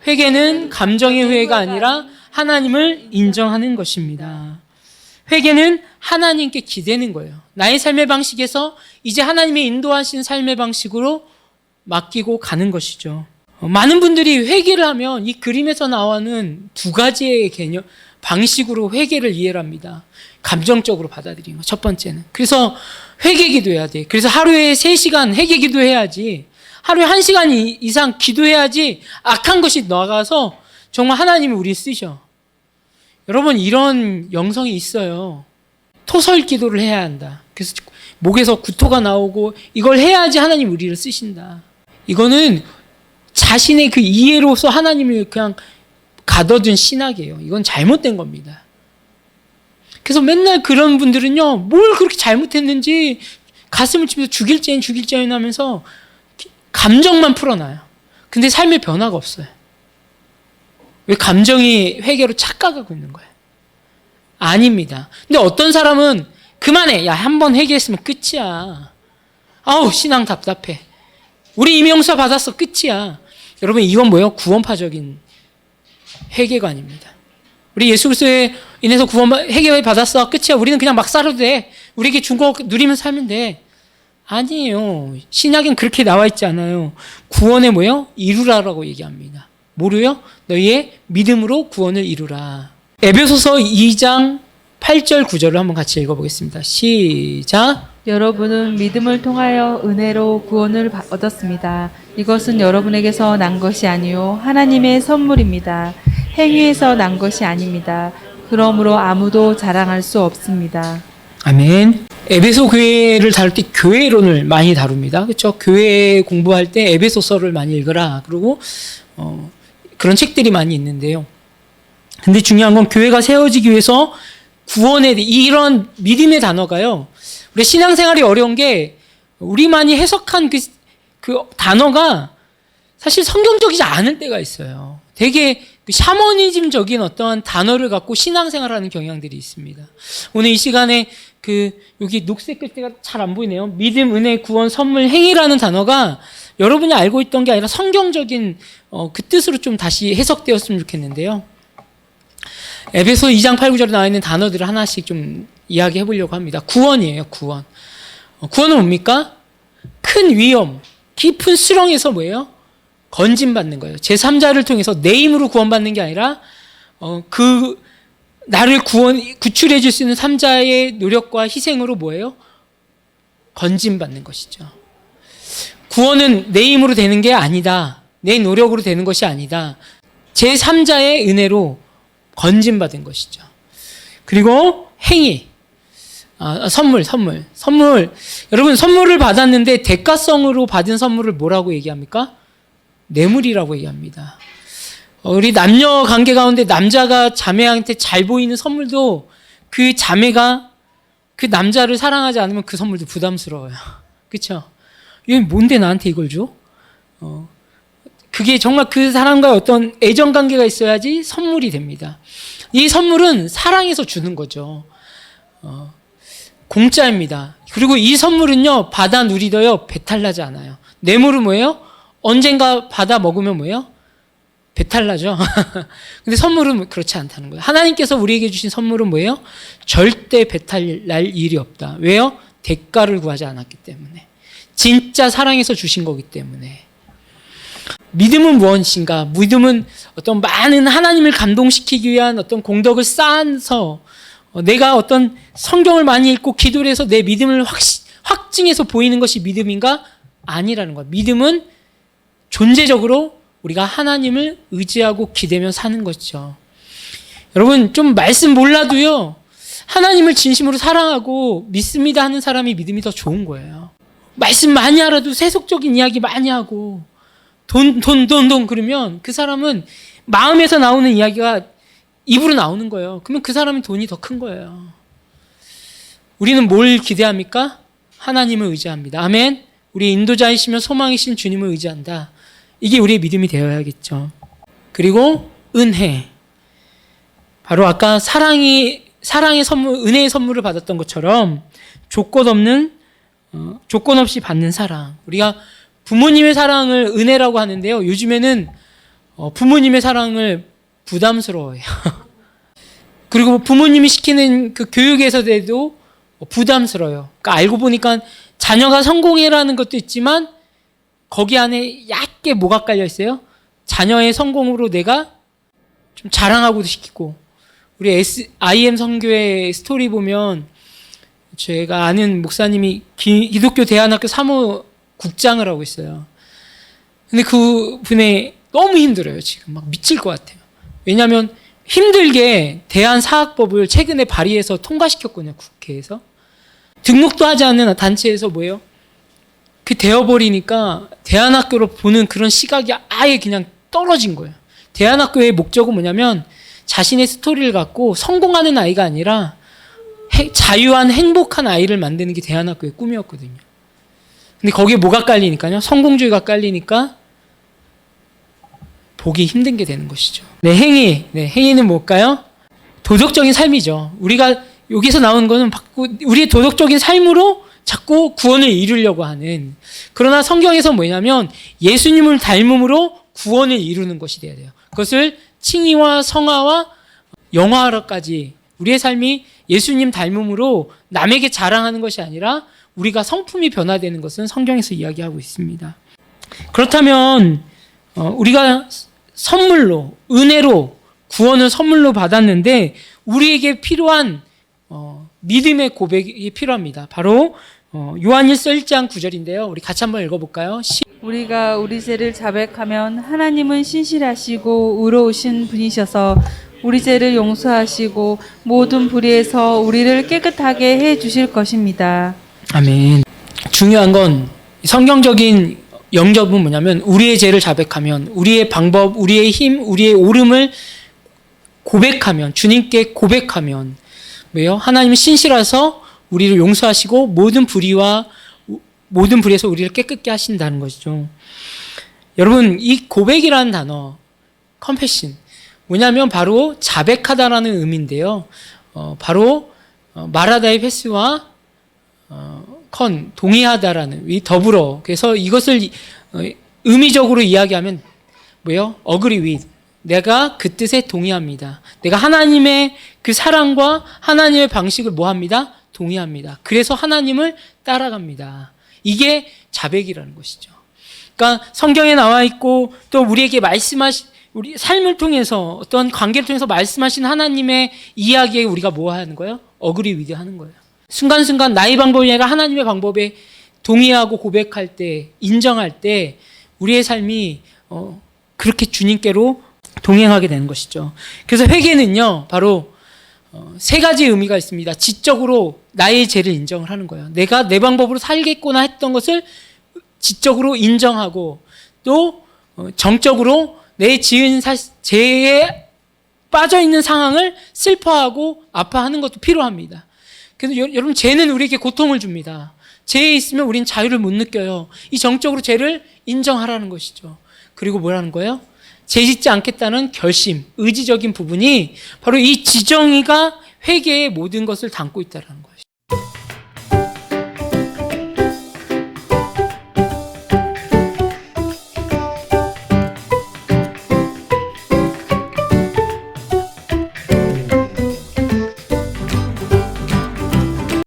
회개는 감정의 회개가 아니라 하나님을 인정하는 것입니다. 회개는 하나님께 기대는 거예요. 나의 삶의 방식에서 이제 하나님의 인도하신 삶의 방식으로 맡기고 가는 것이죠. 많은 분들이 회개를 하면 이 그림에서 나오는 두 가지의 개념, 방식으로 회개를 이해를 합니다. 감정적으로 받아들이는 거, 첫 번째는. 그래서 회개 기도해야 돼. 그래서 하루에 3시간 회개 기도해야지, 하루에 1시간 이상 기도해야지 악한 것이 나가서 정말 하나님이 우리 쓰셔. 여러분, 이런 영성이 있어요. 토설 기도를 해야 한다. 그래서 목에서 구토가 나오고 이걸 해야지 하나님 우리를 쓰신다. 이거는 자신의 그 이해로서 하나님을 그냥 가둬둔 신학이에요. 이건 잘못된 겁니다. 그래서 맨날 그런 분들은요, 뭘 그렇게 잘못했는지 가슴을 치면서 죽일죄인 하면서 감정만 풀어놔요. 근데 삶의 변화가 없어요. 왜? 감정이 회개로 착각하고 있는 거예요. 아닙니다. 근데 어떤 사람은 그만해. 야, 한 번 회개했으면 끝이야. 아우, 신앙 답답해. 우리 이미 용서 받았어. 끝이야. 여러분, 이건 뭐예요? 구원파적인 회개가 아닙니다. 우리 예수 그리스도에 인해서 회개 받았어. 끝이야. 우리는 그냥 막 살아도 돼. 우리에게 준 거 누리면 살면 돼. 아니에요. 신약엔 그렇게 나와 있지 않아요. 구원에 뭐예요? 이루라라고 얘기합니다. 뭐로요? 너희의 믿음으로 구원을 이루라. 에베소서 2장 8절 9절을 한번 같이 읽어보겠습니다. 시작. 여러분은 믿음을 통하여 은혜로 구원을 얻었습니다. 이것은 여러분에게서 난 것이 아니요 하나님의 선물입니다. 행위에서 난 것이 아닙니다. 그러므로 아무도 자랑할 수 없습니다. 아멘. 에베소 교회를 다룰 때 교회론을 많이 다룹니다. 그렇죠? 교회 공부할 때 에베소서를 많이 읽어라. 그리고 그런 책들이 많이 있는데요. 근데 중요한 건 교회가 세워지기 위해서 구원에 대해 이런 믿음의 단어가요. 우리 신앙생활이 어려운 게 우리만이 해석한 그 단어가 사실 성경적이지 않을 때가 있어요. 되게 샤머니즘적인 어떠한 단어를 갖고 신앙생활하는 경향들이 있습니다. 오늘 이 시간에 여기 녹색 글씨가 잘 안 보이네요. 믿음, 은혜, 구원, 선물, 행위라는 단어가 여러분이 알고 있던 게 아니라 성경적인 그 뜻으로 좀 다시 해석되었으면 좋겠는데요. 에베소 2장 8, 9절에 나와 있는 단어들을 하나씩 좀 이야기해 보려고 합니다. 구원이에요, 구원. 구원은 뭡니까? 큰 위험, 깊은 수렁에서 뭐예요? 건짐받는 거예요. 제3자를 통해서 내 힘으로 구원받는 게 아니라 나를 구출해 줄 수 있는 3자의 노력과 희생으로 뭐예요? 건짐받는 것이죠. 구원은 내 힘으로 되는 게 아니다. 내 노력으로 되는 것이 아니다. 제3자의 은혜로 건짐받은 것이죠. 그리고 행위. 선물. 여러분, 선물을 받았는데 대가성으로 받은 선물을 뭐라고 얘기합니까? 뇌물이라고 얘기합니다. 우리 남녀 관계 가운데 남자가 자매한테 잘 보이는 선물도 그 자매가 그 남자를 사랑하지 않으면 그 선물도 부담스러워요. 그렇죠? 이게 뭔데 나한테 이걸 줘? 그게 정말 그 사람과 어떤 애정 관계가 있어야지 선물이 됩니다. 이 선물은 사랑해서 주는 거죠. 공짜입니다. 그리고 이 선물은요, 받아 누리더요, 배탈나지 않아요. 뇌물은 뭐예요? 언젠가 받아 먹으면 뭐예요? 배탈나죠. 근데 선물은 그렇지 않다는 거예요. 하나님께서 우리에게 주신 선물은 뭐예요? 절대 배탈날 일이 없다. 왜요? 대가를 구하지 않았기 때문에. 진짜 사랑해서 주신 거기 때문에. 믿음은 무엇인가? 믿음은 어떤 많은 하나님을 감동시키기 위한 어떤 공덕을 쌓아서 내가 어떤 성경을 많이 읽고 기도를 해서 내 믿음을 확증해서 보이는 것이 믿음인가? 아니라는 거예요. 믿음은 존재적으로 우리가 하나님을 의지하고 기대며 사는 것이죠. 여러분, 좀 말씀 몰라도요, 하나님을 진심으로 사랑하고 믿습니다 하는 사람이 믿음이 더 좋은 거예요. 말씀 많이 알아도 세속적인 이야기 많이 하고 돈 그러면 그 사람은 마음에서 나오는 이야기가 입으로 나오는 거예요. 그러면 그 사람은 돈이 더 큰 거예요. 우리는 뭘 기대합니까? 하나님을 의지합니다. 아멘. 우리 인도자이시며 소망이신 주님을 의지한다. 이게 우리의 믿음이 되어야겠죠. 그리고 은혜. 바로 아까 사랑의 선물, 은혜의 선물을 받았던 것처럼 조건 없이 받는 사랑. 우리가 부모님의 사랑을 은혜라고 하는데요. 요즘에는 부모님의 사랑을 부담스러워해요. 그리고 부모님이 시키는 그 교육에서도 부담스러워요. 그러니까 알고 보니까 자녀가 성공해라는 것도 있지만 거기 안에 얕게 뭐가 깔려 있어요? 자녀의 성공으로 내가 좀 자랑하고도 시키고. 우리 IM 선교회 스토리 보면 제가 아는 목사님이 기독교 대안학교 사무국장을 하고 있어요. 근데 그 분이 너무 힘들어요. 지금 막 미칠 것 같아요. 왜냐하면 힘들게 대한사학법을 최근에 발의해서 통과시켰거든요. 국회에서. 등록도 하지 않는 단체에서 뭐예요? 그 되어버리니까 대안학교로 보는 그런 시각이 아예 그냥 떨어진 거예요. 대안학교의 목적은 뭐냐면 자신의 스토리를 갖고 성공하는 아이가 아니라 자유한 행복한 아이를 만드는 게 대안학교의 꿈이었거든요. 근데 거기에 뭐가 깔리니까요? 성공주의가 깔리니까 보기 힘든 게 되는 것이죠. 네, 행위. 네, 행위는 뭘까요? 도덕적인 삶이죠. 우리가 여기서 나오는 거는 우리의 도덕적인 삶으로 자꾸 구원을 이루려고 하는. 그러나 성경에서 뭐냐면 예수님을 닮음으로 구원을 이루는 것이 돼야 돼요. 그것을 칭의와 성화와 영화화까지 우리의 삶이 예수님 닮음으로 남에게 자랑하는 것이 아니라 우리가 성품이 변화되는 것은 성경에서 이야기하고 있습니다. 그렇다면 우리가 선물로, 은혜로 구원을 선물로 받았는데 우리에게 필요한 믿음의 고백이 필요합니다. 바로 요한일서 1장 9절인데요. 우리 같이 한번 읽어볼까요? 우리가 우리 죄를 자백하면 하나님은 신실하시고 의로우신 분이셔서 우리 죄를 용서하시고 모든 불의에서 우리를 깨끗하게 해 주실 것입니다. 아멘. 중요한 건 성경적인 영접은 뭐냐면 우리의 죄를 자백하면 우리의 방법, 우리의 힘, 우리의 옳음을 고백하면 주님께 고백하면 뭐예요? 하나님은 신실하셔서 우리를 용서하시고 모든 불의에서 우리를 깨끗게 하신다는 것이죠. 여러분 이 고백이라는 단어 confession 뭐냐면 바로 자백하다라는 의미인데요. 바로 마라다의 패스와 동의하다라는 이 더불어 그래서 이것을 의미적으로 이야기하면 뭐예요? agree with 내가 그 뜻에 동의합니다. 내가 하나님의 그 사랑과 하나님의 방식을 뭐합니다? 동의합니다. 그래서 하나님을 따라갑니다. 이게 자백이라는 것이죠. 그러니까 성경에 나와 있고 또 우리에게 우리 삶을 통해서 어떤 관계를 통해서 말씀하신 하나님의 이야기에 우리가 뭐 하는 거예요? agree with 하는 거예요. 순간순간 나의 방법이 아니라 하나님의 방법에 동의하고 고백할 때, 인정할 때 우리의 삶이 그렇게 주님께로 동행하게 되는 것이죠. 그래서 회개는요, 바로 세 가지 의미가 있습니다. 지적으로 나의 죄를 인정을 하는 거예요. 내가 내 방법으로 살겠구나 했던 것을 지적으로 인정하고 또 정적으로 내 지은 죄에 빠져있는 상황을 슬퍼하고 아파하는 것도 필요합니다. 그래서 여러분 죄는 우리에게 고통을 줍니다. 죄에 있으면 우린 자유를 못 느껴요. 이 정적으로 죄를 인정하라는 것이죠. 그리고 뭐라는 거예요? 죄 짓지 않겠다는 결심, 의지적인 부분이 바로 이 지정의가 회개의 모든 것을 담고 있다는